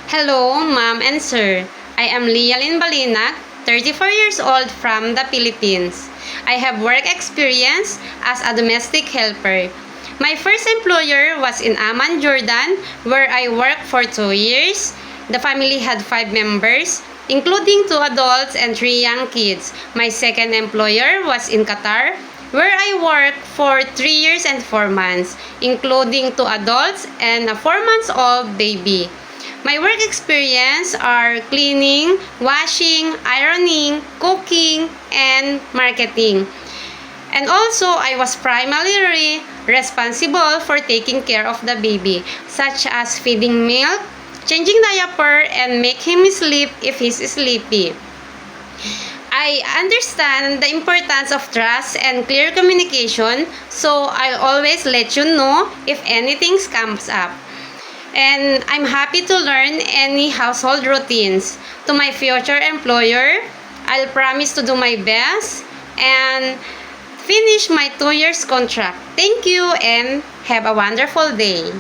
Hello, ma'am and sir. I am Lialin Balinag, 34 years old from the Philippines. I have work experience as a domestic helper. My first employer was in Amman, Jordan, where I worked for 2 years. The family had 5 members, including 2 adults and 3 young kids. My second employer was in Qatar, where I worked for 3 years and 4 months, including 2 adults and a 4 months old baby. My work experience are cleaning, washing, ironing, cooking, and marketing. And also, I was primarily responsible for taking care of the baby, such as feeding milk, changing diaper, and make him sleep if he's sleepy. I understand the importance of trust and clear communication, so I'll always let you know if anything comes up. And I'm happy to learn any household routines. To my future employer, I'll promise to do my best and finish my 2 years contract. Thank you and have a wonderful day.